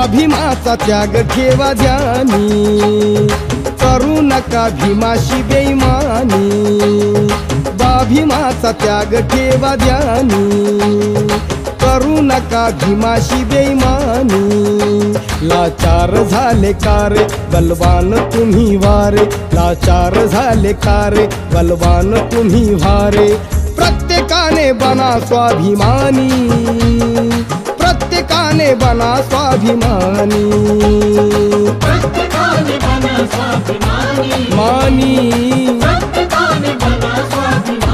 स्वाभिमाचा त्याग ठेवा ध्यानी, करू नका भीमाशी बेईमानी। स्वाभिमाचा त्याग ठेवा ध्यानी, करू नका भीमाशी बेईमानी। लाचार झाले कारे बलवान तुम्ही वारे, लाचार झाले कारे बलवान तुम्ही वारे। प्रत्येकाने बना स्वाभिमानी, प्रत्येकाने बना स्वाभिमानी, प्रत्येकाने बना स्वाभिमानी मानी। प्रत्येकाने बना स्वाभिमानी।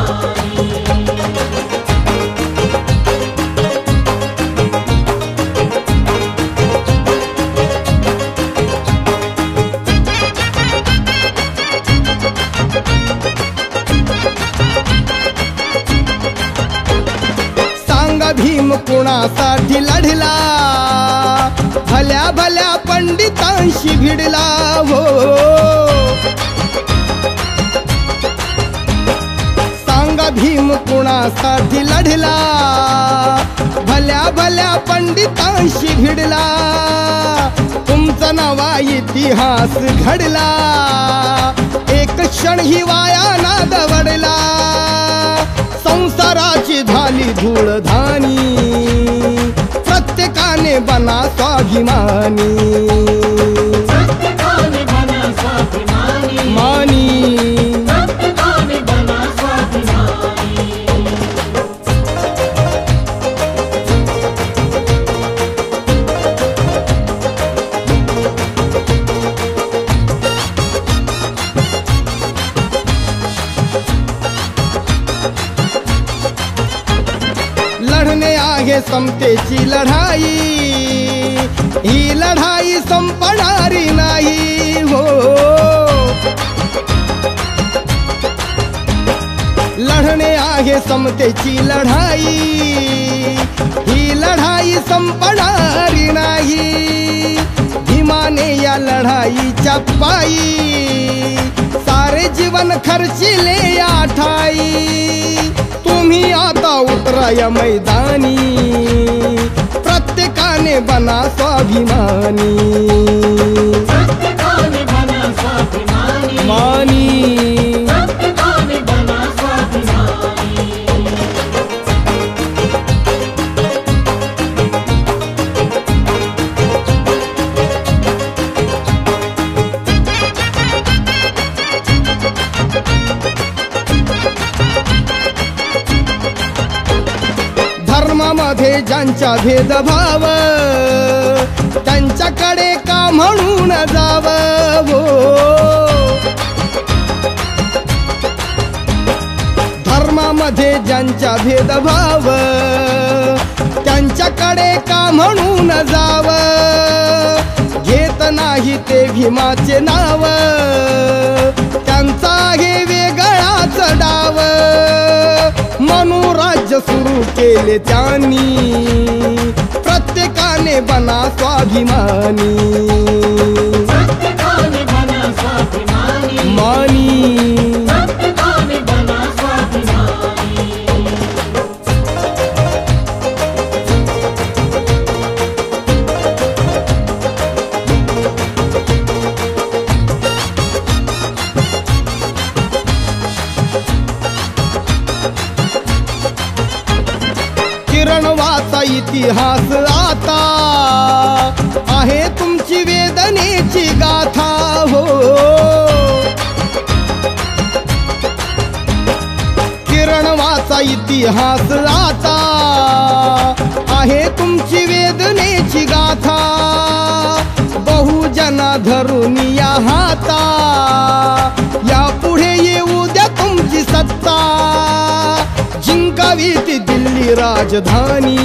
भीम कुणासाठी लढला, भल्या भल्या पंडितांशी भिडला हो। सांगा भीम कुणासाठी लढला, भल्या भल्या पंडितांशी भिडला। तुमचा नवा इतिहास घडला, एक क्षण ही वाया ना दवडला। संसाराची झाली धूळधानी, प्रत्येकाने बना स्वाभिमानी, प्रत्येकाने बना स्वाभिमानी मानी। प्रत्येकाने बना स्वाभिमानी। लढणे आहे समतेची लढाई, ही लढाई संपणारी नाही हो। लढणे आहे समतेची लढाई, ही लढाई संपणारी नाही। भीमाने या लढाईच्या पायी सारे जीवन खर्चिले या ठाई। तुम्ही आता उतरा या मैदानी, प्रत्येकाने बना स्वाभिमानी, प्रत्येकाने बना स्वाभिमानी मानी। प्रत्येकाने बना स्वाभिमानी। धर्मामध्ये ज्यांचा भेदभाव, त्यांच्याकडे का म्हणून जावं हो। धर्मामध्ये ज्यांचा भेदभाव, त्यांच्याकडे का म्हणून जावं। घेत नाही ते भीमाचे नाव, त्यांचा आहे वेगळाच डाव। मनोराज्य सुरू केले त्यांनी, प्रत्येकाने बना स्वाभिमानी, प्रत्येकाने बना स्वाभिमानी मानी। प्रत्येकाने बना स्वाभिमानी। किरणवाचा इतिहास आता आहे तुमची वेदनेची गाथा हो। किरणवाचा इतिहास आता आहे तुमची वेदनेची गाथा। बहुजना धरून या हाता, या पुढे येऊ द्या तुमची सत्ता। जिंकावी ती दिल्ली राजधानी,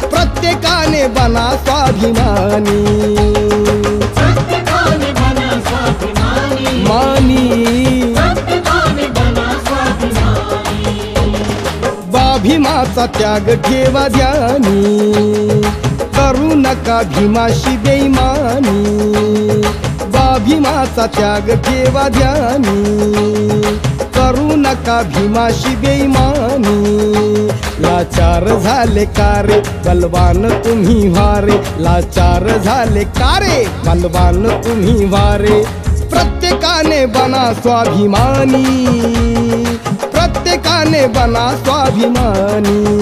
प्रत्येकाने बना स्वाभिमानी, प्रत्येकाने बना स्वाभिमानी मानी। प्रत्येकाने बना स्वाभिमानी। भीमाचा त्याग ठेवा ध्यानी, करू नका भीमाशी बेईमानी। भीमाचा त्याग ठेवा ध्यानी, करू नका भीमाशी बेईमानी। लाचार झाले कारे बलवान तुम्ही वारे, लाचार झाले कारे बलवान तुम्ही वारे. प्रत्येकाने बना स्वाभिमानी, प्रत्येकाने बना स्वाभिमानी.